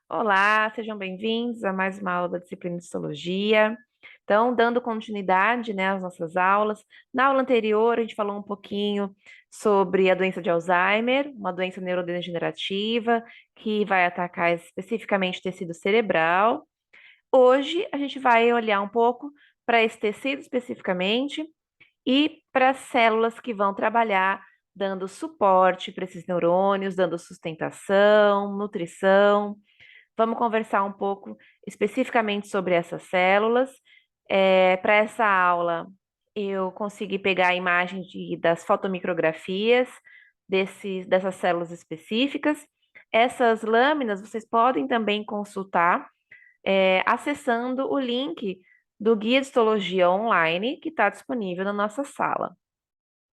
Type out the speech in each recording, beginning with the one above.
Olá, sejam bem-vindos a mais uma aula da disciplina de Histologia. Então, dando continuidade, né, às nossas aulas. Na aula anterior, a gente falou um pouquinho sobre a doença de Alzheimer, uma doença neurodegenerativa que vai atacar especificamente o tecido cerebral. Hoje, a gente vai olhar um pouco para esse tecido especificamente e para as células que vão trabalhar dando suporte para esses neurônios, dando sustentação, nutrição. Vamos conversar um pouco especificamente sobre essas células. Para essa aula, eu consegui pegar a imagem das fotomicrografias dessas células específicas. Essas lâminas vocês podem também consultar, acessando o link do Guia de Histologia Online, que está disponível na nossa sala.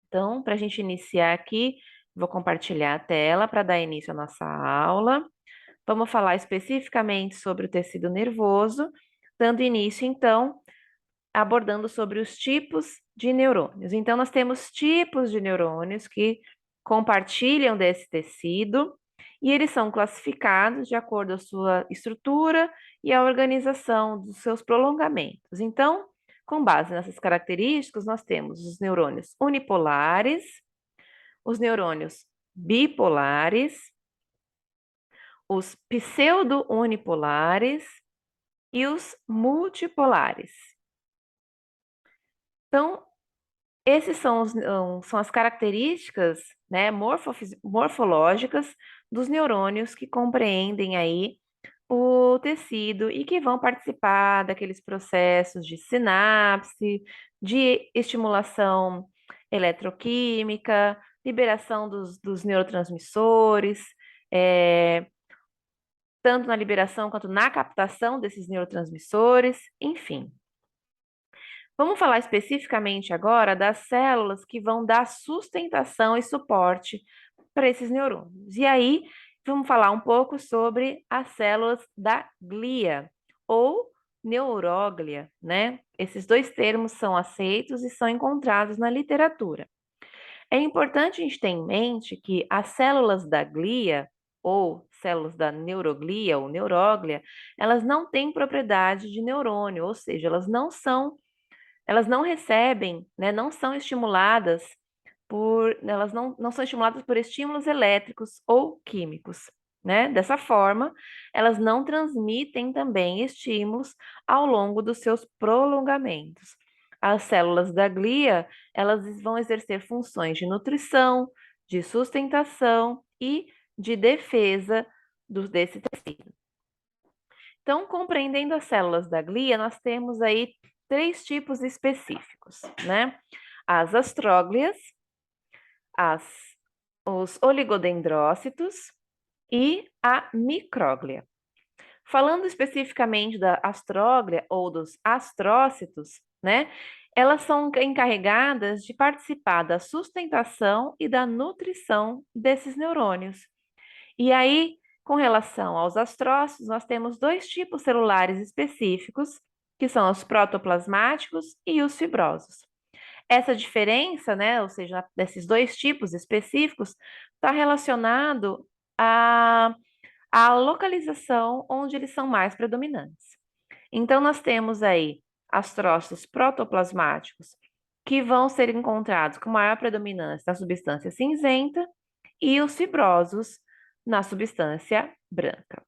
Então, para a gente iniciar aqui, vou compartilhar a tela para dar início à nossa aula. Vamos falar especificamente sobre o tecido nervoso, dando início, então, abordando sobre os tipos de neurônios. Então, nós temos tipos de neurônios que compartilham desse tecido e eles são classificados de acordo com a sua estrutura e a organização dos seus prolongamentos. Então, com base nessas características, nós temos os neurônios unipolares, os neurônios bipolares, os pseudo-unipolares e os multipolares. Então, esses são as características, né, morfológicas dos neurônios que compreendem aí o tecido e que vão participar daqueles processos de sinapse, de estimulação eletroquímica, liberação dos neurotransmissores, é, tanto na liberação quanto na captação desses neurotransmissores, enfim. Vamos falar especificamente agora das células que vão dar sustentação e suporte para esses neurônios. E aí, vamos falar um pouco sobre as células da glia ou neuróglia, né? Esses dois termos são aceitos e são encontrados na literatura. É importante a gente ter em mente que as células da glia ou células da neuroglia ou neuróglia, elas não têm propriedade de neurônio, ou seja, elas não recebem, né, não são estimuladas elas não são estimuladas por estímulos elétricos ou químicos, né? Dessa forma, elas não transmitem também estímulos ao longo dos seus prolongamentos. As células da glia, elas vão exercer funções de nutrição, de sustentação e de defesa desse tecido. Então, compreendendo as células da glia, nós temos aí três tipos específicos, né? As astróglias, as, os oligodendrócitos e a micróglia. Falando especificamente da astróglia ou dos astrócitos, né? Elas são encarregadas de participar da sustentação e da nutrição desses neurônios. E aí, com relação aos astrócitos, nós temos dois tipos celulares específicos, que são os protoplasmáticos e os fibrosos. Essa diferença, né, ou seja, desses dois tipos específicos, está relacionado à localização onde eles são mais predominantes. Então, nós temos aí astrócitos protoplasmáticos, que vão ser encontrados com maior predominância na substância cinzenta, e os fibrosos na substância branca.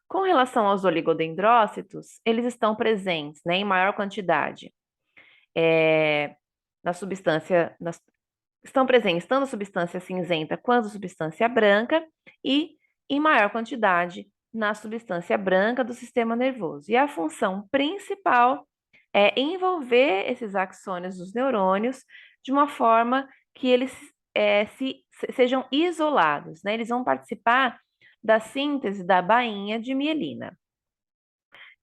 Com relação aos oligodendrócitos, eles estão presentes, né, em maior quantidade na substância, estão presentes tanto na substância cinzenta quanto na substância branca e em maior quantidade na substância branca do sistema nervoso. E a função principal é envolver esses axônios dos neurônios de uma forma que eles sejam isolados, né? Eles vão participar da síntese da bainha de mielina,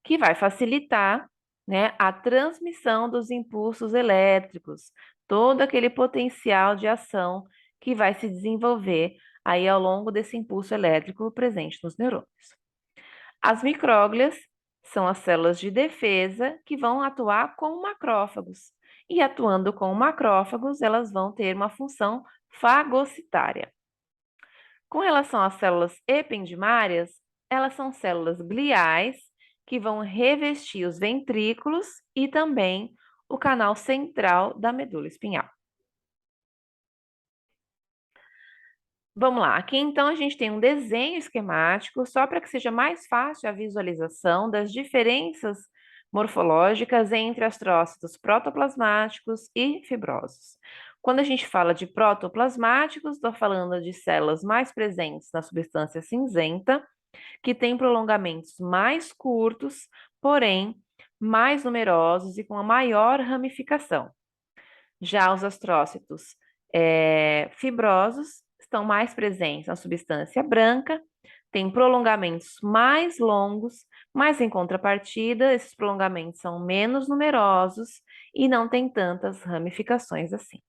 que vai facilitar, né, a transmissão dos impulsos elétricos, todo aquele potencial de ação que vai se desenvolver aí ao longo desse impulso elétrico presente nos neurônios. As micróglias são as células de defesa que vão atuar como macrófagos. E atuando como macrófagos, elas vão ter uma função fagocitária. Com relação às células ependimárias, elas são células gliais que vão revestir os ventrículos e também o canal central da medula espinhal. Vamos lá, aqui então a gente tem um desenho esquemático só para que seja mais fácil a visualização das diferenças morfológicas entre astrócitos protoplasmáticos e fibrosos. Quando a gente fala de protoplasmáticos, estou falando de células mais presentes na substância cinzenta, que têm prolongamentos mais curtos, porém mais numerosos e com a maior ramificação. Já os astrócitos fibrosos estão mais presentes na substância branca, têm prolongamentos mais longos, mas em contrapartida, esses prolongamentos são menos numerosos e não têm tantas ramificações assim.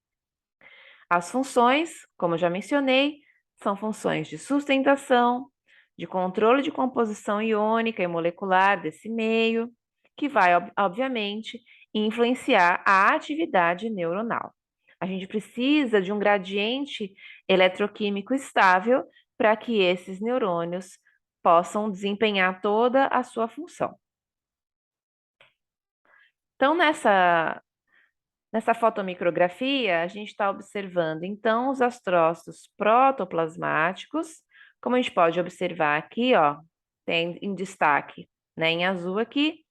As funções, como eu já mencionei, são funções de sustentação, de controle de composição iônica e molecular desse meio, que vai, obviamente, influenciar a atividade neuronal. A gente precisa de um gradiente eletroquímico estável para que esses neurônios possam desempenhar toda a sua função. Então, nessa fotomicrografia, a gente está observando, então, os astrócitos protoplasmáticos, como a gente pode observar aqui, ó, tem em destaque, né, em azul aqui.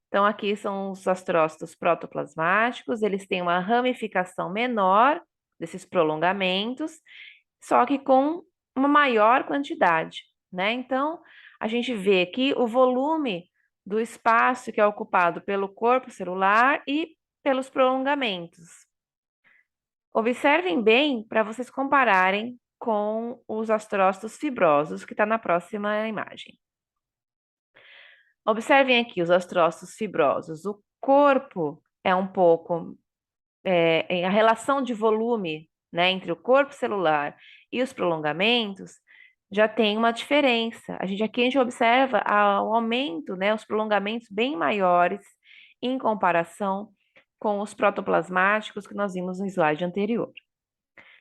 Então, aqui são os astrócitos protoplasmáticos, eles têm uma ramificação menor desses prolongamentos, só que com uma maior quantidade, né? Então, a gente vê aqui o volume do espaço que é ocupado pelo corpo celular e pelos prolongamentos. Observem bem para vocês compararem com os astrócitos fibrosos, que está na próxima imagem. Observem aqui os astrócitos fibrosos. O corpo é um pouco, a relação de volume, né, entre o corpo celular e os prolongamentos já tem uma diferença. Aqui a gente observa o aumento, né, os prolongamentos bem maiores em comparação com os protoplasmáticos que nós vimos no slide anterior.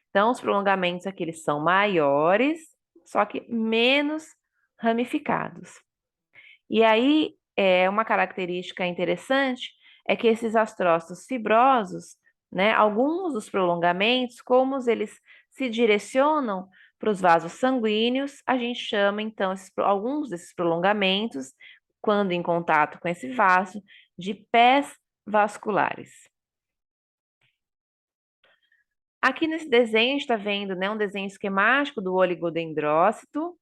Então, os prolongamentos aqui eles são maiores, só que menos ramificados. E aí, uma característica interessante é que esses astrócitos fibrosos, né, alguns dos prolongamentos, como eles se direcionam para os vasos sanguíneos, a gente chama então alguns desses prolongamentos, quando em contato com esse vaso, de pés vasculares. Aqui nesse desenho, a gente está vendo, né, um desenho esquemático do oligodendrócito,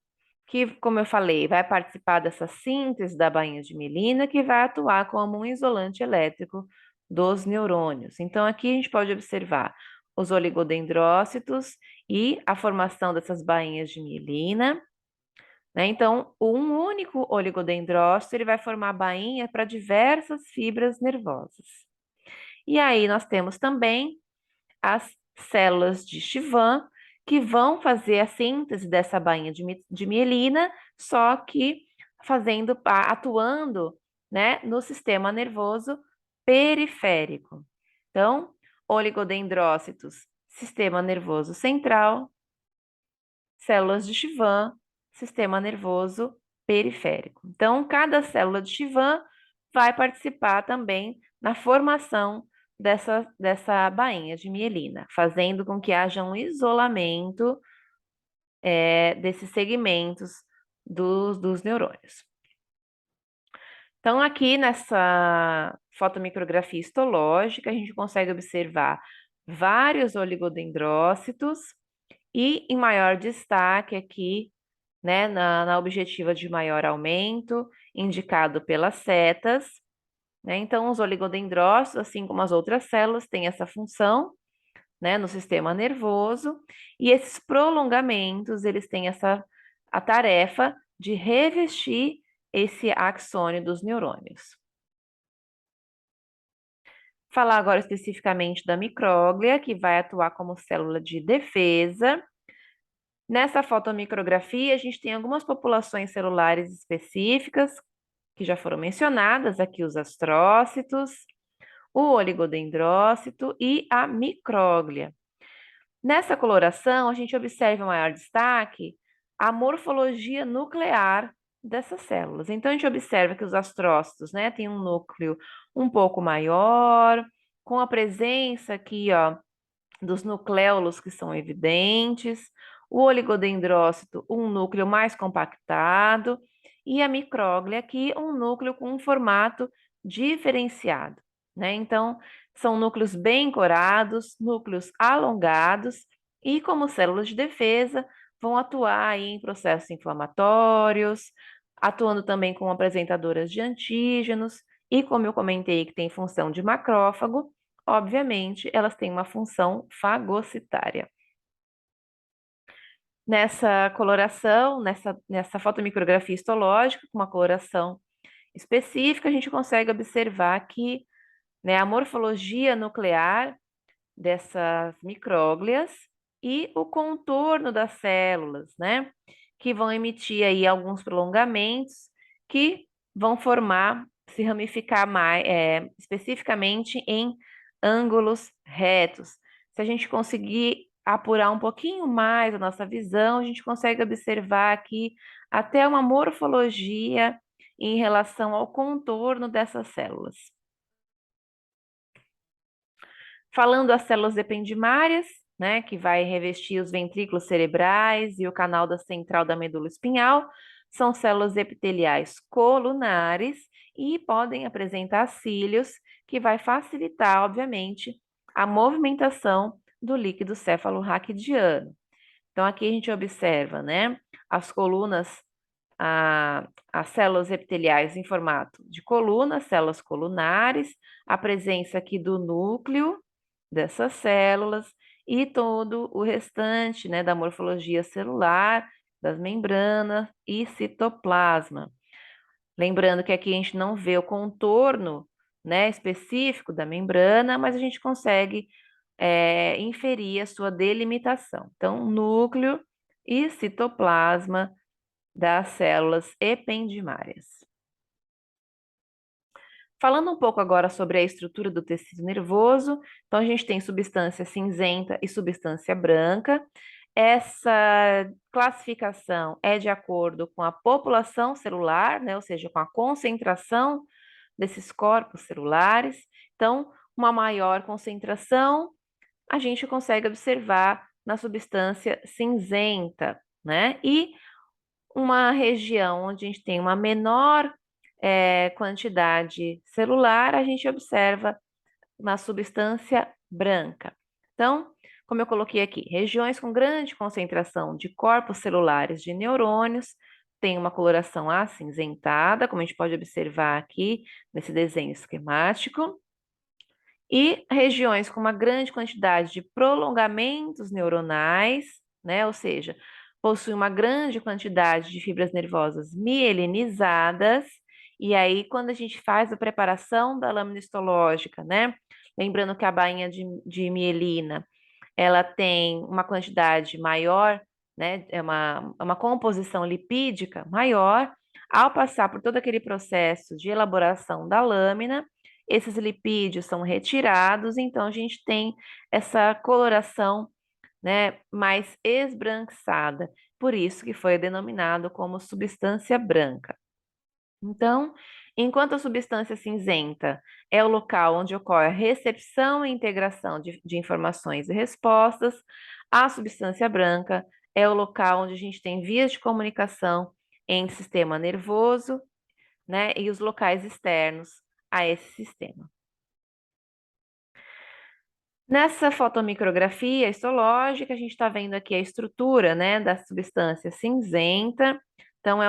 que, como eu falei, vai participar dessa síntese da bainha de mielina, que vai atuar como um isolante elétrico dos neurônios. Então, aqui a gente pode observar os oligodendrócitos e a formação dessas bainhas de mielina, né? Então, um único oligodendrócito ele vai formar bainha para diversas fibras nervosas. E aí nós temos também as células de Schwann, que vão fazer a síntese dessa bainha de mielina, só que atuando, né, no sistema nervoso periférico. Então, oligodendrócitos, sistema nervoso central, células de Schwann, sistema nervoso periférico. Então, cada célula de Schwann vai participar também na formação dessa bainha de mielina, fazendo com que haja um isolamento desses segmentos dos neurônios. Então, aqui nessa fotomicrografia histológica, a gente consegue observar vários oligodendrócitos e em maior destaque aqui, né, na objetiva de maior aumento, indicado pelas setas, né? Então, os oligodendrócitos, assim como as outras células, têm essa função, né, no sistema nervoso, e esses prolongamentos, eles têm a tarefa de revestir esse axônio dos neurônios. Falar agora especificamente da micróglia, que vai atuar como célula de defesa. Nessa fotomicrografia, a gente tem algumas populações celulares específicas, que já foram mencionadas aqui, os astrócitos, o oligodendrócito e a micróglia. Nessa coloração, a gente observa em maior destaque a morfologia nuclear dessas células. Então, a gente observa que os astrócitos, né, têm um núcleo um pouco maior, com a presença aqui, ó, dos nucléolos que são evidentes, o oligodendrócito, um núcleo mais compactado, e a micróglia aqui, um núcleo com um formato diferenciado, né? Então, são núcleos bem corados, núcleos alongados, e como células de defesa, vão atuar aí em processos inflamatórios, atuando também como apresentadoras de antígenos, e como eu comentei que tem função de macrófago, obviamente, elas têm uma função fagocitária. Nessa coloração, nessa fotomicrografia histológica, com uma coloração específica, a gente consegue observar que, né, a morfologia nuclear dessas micróglias e o contorno das células, né? Que vão emitir aí alguns prolongamentos que vão formar, se ramificar mais, especificamente em ângulos retos. Se a gente conseguir apurar um pouquinho mais a nossa visão, a gente consegue observar aqui até uma morfologia em relação ao contorno dessas células. Falando das células ependimárias, né, que vai revestir os ventrículos cerebrais e o canal da central da medula espinhal, são células epiteliais colunares e podem apresentar cílios, que vai facilitar, obviamente, a movimentação do líquido cefalorraquidiano. Então, aqui a gente observa, né, as colunas, as células epiteliais em formato de coluna, células colunares, a presença aqui do núcleo dessas células e todo o restante, né, da morfologia celular, das membranas e citoplasma. Lembrando que aqui a gente não vê o contorno, né, específico da membrana, mas a gente consegue inferir a sua delimitação. Então, núcleo e citoplasma das células ependimárias. Falando um pouco agora sobre a estrutura do tecido nervoso, então a gente tem substância cinzenta e substância branca. Essa classificação é de acordo com a população celular, né, ou seja, com a concentração desses corpos celulares. Então, uma maior concentração a gente consegue observar na substância cinzenta, né? E uma região onde a gente tem uma menor quantidade celular, a gente observa na substância branca. Então, como eu coloquei aqui, regiões com grande concentração de corpos celulares de neurônios têm uma coloração acinzentada, como a gente pode observar aqui nesse desenho esquemático. E regiões com uma grande quantidade de prolongamentos neuronais, né? Ou seja, possuem uma grande quantidade de fibras nervosas mielinizadas. E aí, quando a gente faz a preparação da lâmina histológica, né? Lembrando que a bainha de mielina, ela tem uma quantidade maior, né? É uma composição lipídica maior. Ao passar por todo aquele processo de elaboração da lâmina, esses lipídios são retirados, então a gente tem essa coloração, né, mais esbranquiçada. Por isso que foi denominado como substância branca. Então, enquanto a substância cinzenta é o local onde ocorre a recepção e integração de informações e respostas, a substância branca é o local onde a gente tem vias de comunicação entre o sistema nervoso, né, e os locais externos a esse sistema. Nessa fotomicrografia histológica, a gente está vendo aqui a estrutura, né, da substância cinzenta. Então, é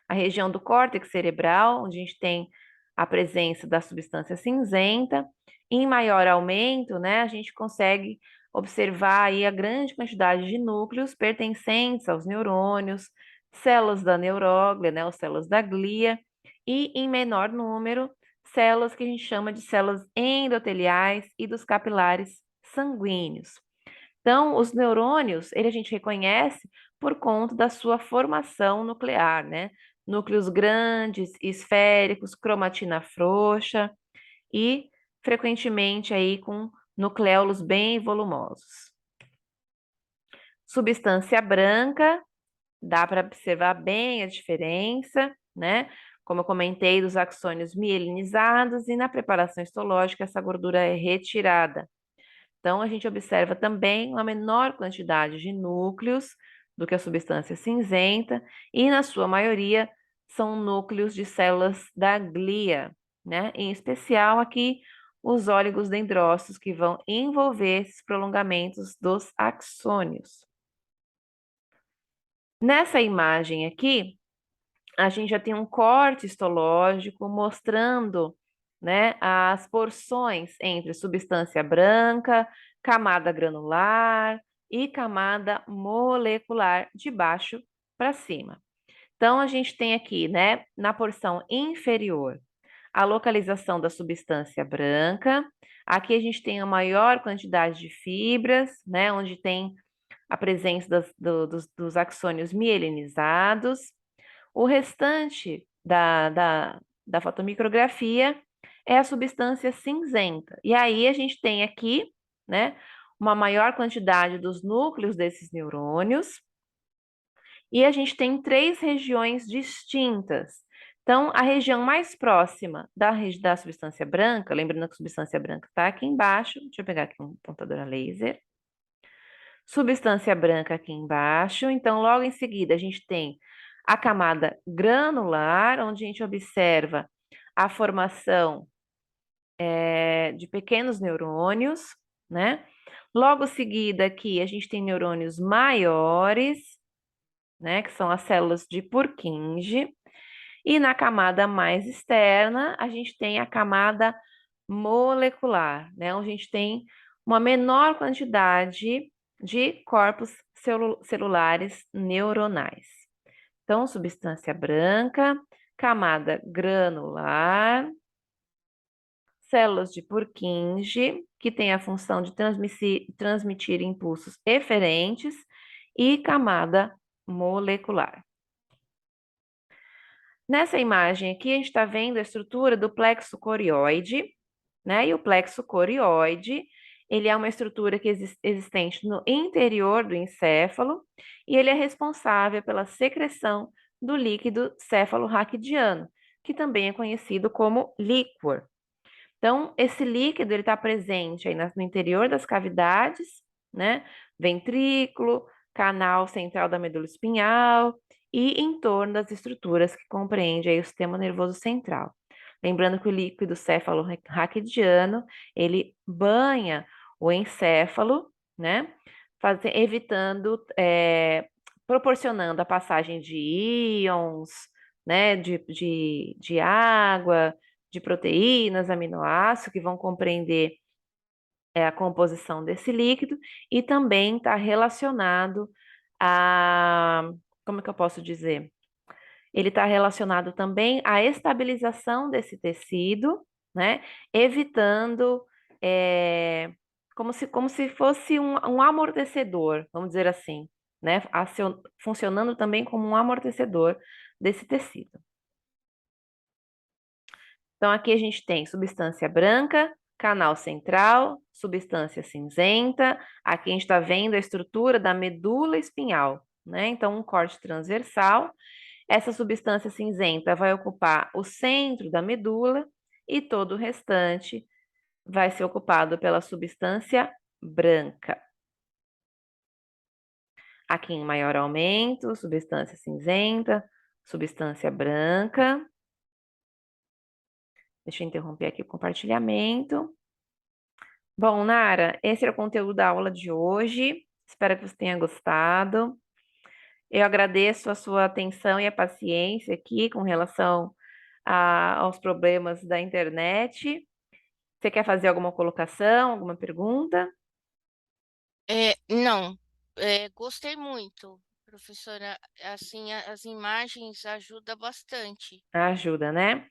a região do córtex cerebral, onde a gente tem a presença da substância cinzenta. Em maior aumento, né, a gente consegue observar aí a grande quantidade de núcleos pertencentes aos neurônios, células da neuróglia, né, ou células da glia, e em menor número, células que a gente chama de células endoteliais e dos capilares sanguíneos. Então, os neurônios, a gente reconhece por conta da sua formação nuclear, né? Núcleos grandes, esféricos, cromatina frouxa e frequentemente aí com nucléolos bem volumosos. Substância branca Dá para observar bem a diferença, né? Como eu comentei, dos axônios mielinizados e na preparação histológica essa gordura é retirada. Então, a gente observa também uma menor quantidade de núcleos do que a substância cinzenta, e na sua maioria são núcleos de células da glia, né? Em especial aqui os oligosdendrócitos que vão envolver esses prolongamentos dos axônios. Nessa imagem aqui, a gente já tem um corte histológico mostrando, né, as porções entre substância branca, camada granular e camada molecular de baixo para cima. Então, a gente tem aqui, né, na porção inferior, a localização da substância branca. Aqui a gente tem a maior quantidade de fibras, né, onde tem a presença dos axônios mielinizados. O restante da fotomicrografia é a substância cinzenta. E aí a gente tem aqui, né, uma maior quantidade dos núcleos desses neurônios, e a gente tem três regiões distintas. Então, a região mais próxima da substância branca, lembrando que a substância branca está aqui embaixo, deixa eu pegar aqui um pontador a laser. Substância branca aqui embaixo. Então, logo em seguida, a gente tem a camada granular, onde a gente observa a formação de pequenos neurônios, né? Logo seguida aqui, a gente tem neurônios maiores, né? Que são as células de Purkinje. E na camada mais externa, a gente tem a camada molecular, né? Onde a gente tem uma menor quantidade de corpos celulares neuronais. Então, substância branca, camada granular, células de Purkinje, que tem a função de transmitir impulsos eferentes, e camada molecular. Nessa imagem aqui, a gente está vendo a estrutura do plexo corioide, né? E o plexo corioide, ele é uma estrutura que existente no interior do encéfalo, e ele é responsável pela secreção do líquido cefalorraquidiano, que também é conhecido como líquor. Então, esse líquido ele está presente aí no interior das cavidades, né? Ventrículo, canal central da medula espinhal e em torno das estruturas que compreende aí o sistema nervoso central. Lembrando que o líquido cefalorraquidiano, ele banha o encéfalo, né? Evitando, proporcionando a passagem de íons, né? De água, de proteínas, aminoácidos, que vão compreender a composição desse líquido, e também está relacionado a, como que eu posso dizer? Ele está relacionado também à estabilização desse tecido, né? Evitando, como se fosse um amortecedor, vamos dizer assim, né? Funcionando também como um amortecedor desse tecido. Então, aqui a gente tem substância branca, canal central, substância cinzenta. Aqui a gente está vendo a estrutura da medula espinhal, né? Então, um corte transversal. Essa substância cinzenta vai ocupar o centro da medula e todo o restante vai ser ocupado pela substância branca. Aqui em maior aumento, substância cinzenta, substância branca. Deixa eu interromper aqui o compartilhamento. Bom, Nara, esse era o conteúdo da aula de hoje. Espero que você tenha gostado. Eu agradeço a sua atenção e a paciência aqui com relação aos problemas da internet. Você quer fazer alguma colocação, alguma pergunta? Não, gostei muito, professora. Assim, as imagens ajudam bastante. Ajuda, né?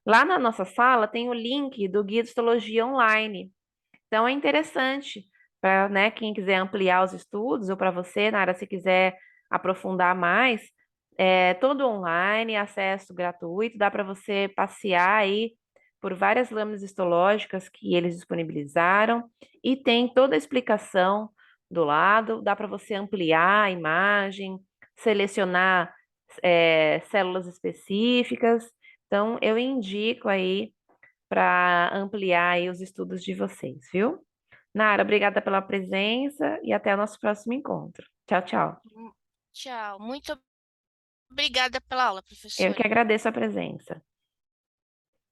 Lá na nossa sala tem o link do Guia de Histologia Online. Então é interessante para, né, quem quiser ampliar os estudos, ou para você, Nara, se quiser aprofundar mais, é todo online, acesso gratuito, dá para você passear aí por várias lâminas histológicas que eles disponibilizaram, e tem toda a explicação do lado, dá para você ampliar a imagem, selecionar células específicas. Então, eu indico aí para ampliar aí os estudos de vocês, viu? Nara, obrigada pela presença e até o nosso próximo encontro. Tchau, tchau. Tchau. Muito obrigada pela aula, Eu que professora. agradeço a presença.